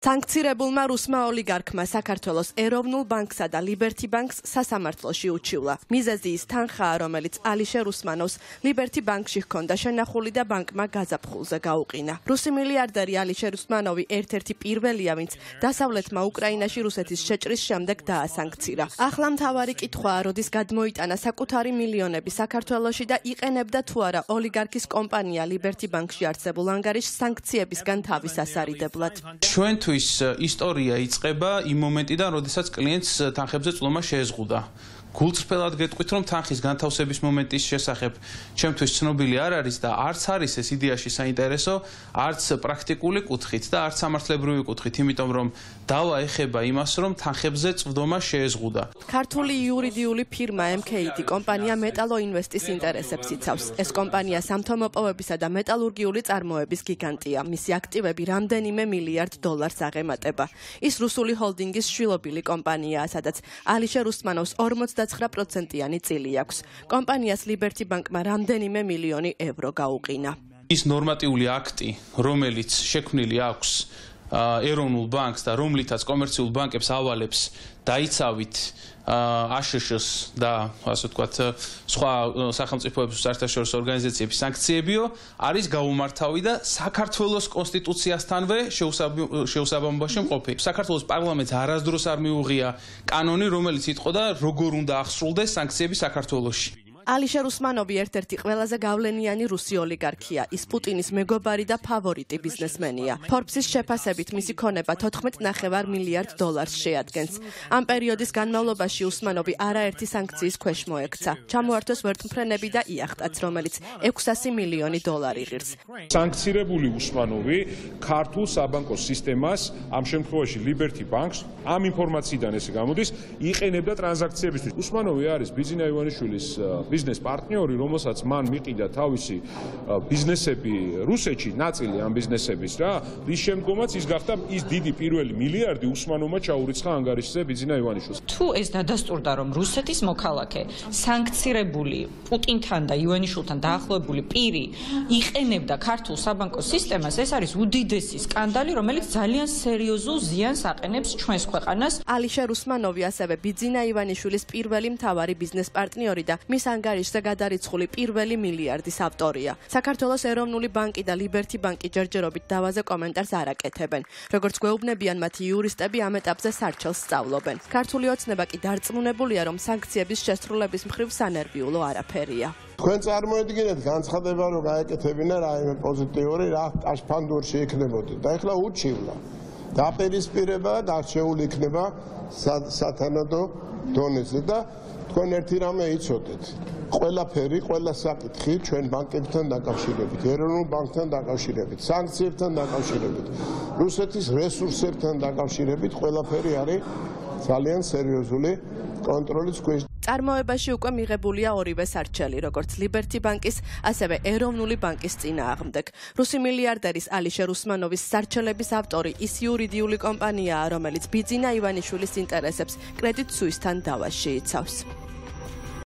Სანქცირებულმა რუსმა ოლიგარქმა საქართველოს ეროვნულ ბანკსა და ლიბერთი ბანკს სასამართლოში უჩივლა. მიზეზი ის თანხაა, რომელიც ალიშერ უსმანოვს ლიბერთი ბანკში ჰქონდა შენახული და ბანკმა გაზაფხულზე გაუყინა. რუსი მილიარდერი ალიშერ უსმანოვი ერთ-ერთი პირველია, ვინც დასავლეთმა უკრაინაში რუსეთის შეჭრის შემდეგ დაასანქცირა. ახლა მთავარი კითხვაა, როდის გადმოიტანა საკუთარი მილიონები საქართველოში და იყენებდა თუ არა ოლიგარქის კომპანია ლიბერთი ბანკში არსებულ ანგარიშს სანქციებისგან თავის ასარიდებლად. ჩვენთვის ისტორია იწყება იმ მომენტიდან, როდესაც კლიენტს თანხებზე წლომა შეეზღუდა. გულწრფელად გეტყვით, რომ თანხის განთავსების მომენტის შესახებ ჩემთვის ცნობილი არ არის და არც არის ეს იდეაში საინტერესო, არც პრაქტიკული კუთხით და არც სამართლებრივი კუთხით, იმიტომ რომ დავა ეხება იმას, რომ თანხებზე წვდომა შეეზღუდა. ქართული იურიდიული ფირმა MKID კომპანია მეტალო ინვესტის ინტერესებს იცავს. ეს კომპანია სამთო-მოპოვებისა და მეტალურგიული წარმოების გიგანტია. მისი აქტივები რამდენიმე მილიარდ დოლარს აღემატება. ის რუსული ჰოლდინგის შვილობილი კომპანიაა, სადაც ალიშერ უსმანოვს 49%-იანი წილი აქვს. კომპანიას ლიბერთი ბანკმა რამდენიმე მილიონი ევრო გაუყინა. ის ნორმატიული აქტი, რომელიც შექმნილი აქვს ეროვნულ ბანკს და რომლითაც კომერციულ ბანკებს ავალებს დაიცავით აშშ-ს და ასე ვთქვათ სხვა სახელმწიფოების საერთაშორისო ორგანიზაციების სანქციებიო არის გაუმართავი და საქართველოს კონსტიტუციასთანვე შეუსაბამობაში მყოფი. საქართველოს პარლამენტს არასდროს არ მიუღია კანონი, რომელიც იტყოდა როგორ უნდა ახსრულდეს სანქციები საქართველოში. ალიშერ უსმანოვი ერთ-ერთი ყველაზე გავლენიანი რუსი ოლიგარქია. ის პუტინის მეგობარი და ფავორიტი ბიზნესმენია. Forbes-ის შეფასებით მისი ქონება 14,5 მილიარდ დოლარს შეადგენს. ამ პერიოდის განმავლობაში უსმანოვი არაერთი სანქციის ქვეშ მოექცა. ჩამოართვეს ვერტმფრენები და იახტაც, რომელიც 600 მილიონი დოლარი ღირს. სანქცირებული უსმანოვი ქართულ საბანკო სისტემას, ამ შემთხვევაში ლიბერთი ბანკს, ამ ინფორმაციიდან ესე გამოდის, იყენებდა ტრანზაქციებისთვის. უსმანოვი არის ბიძინა ივანიშვილის ბიზნეს პარტნიორი, რომელსაც მან მიყიდა თავისი ბიზნესები რუსეთში, ნაწილი ამ ბიზნესების რა, რის შემდგომაც ის გახდა ის დიდი პირველი მილიარდი უსმანოვმა ჩაურიცხა ანგარიშზე ბიძინა ივანიშვილს. თუ ეს დადასტურდა, რომ რუსეთის მოქალაქე სანქცირებული პუტინთან და ივანიშვილთან დაახლოებული პირი იყენებდა ქართულ საბანკო სისტემას, ეს არის უდიდესი სკანდალი, რომელიც ძალიან სერიოზულ ზიანს აყენებს ჩვენს ქვეყანას. ალიშერ უსმანოვი ასევე ბიძინა ივანიშვილის პირველი მთავარი ბიზნეს პარტნიორი და მის ანგარიშზე გადარიცხული პირველი მილიარდის ავტორია. საქართველოს ეროვნული ბანკი და ლიბერთი ბანკი ჯერჯერობით დავაზე კომენტარს არ აკეთებენ. როგორც გვეუბნებიან მათი იურისტები, ამ ეტაპზე სარჩელს სწავლობენ. ქართული ოცნება კი დარწმუნებულია, რომ სანქციების შესრულების მხრივ სანერვიულო არაფერია. თქვენ წარმოედგინეთ განცხადება, რომ გაეკეთებინა რაიმე პოზიტიური რა კაშფანდურში იქნებოდი და ეხლა უჩივლა. დაპირისპირება და არჩეული იქნება სათანადო დონეზე და თქვენ ერთი რამე იცოდეთ. ყველაფერი, ყველა საკითხი ჩვენ ბანკებთან დაკავშირებით, ეროვნულ ბანკთან დაკავშირებით, სანქციებთან დაკავშირებით, რუსეთის რესურსებთან დაკავშირებით, ყველაფერი არის ძალიან სერიოზული კონტროლის ქვეშ. წარმოებაში უკვე მიღებულია ორივე სარჩელი, როგორც ლიბერთი ბანკის, ასევე ეროვნული ბანკის წინააღმდეგ. რუსი მილიარდერის ალიშერ უსმანოვის სარჩელების ავტორი ის იურიდიული კომპანიაა, რომელიც ბიძინა ივანიშვილის ინტერესებს კრედიტ სუისთან დავას შეიცავს.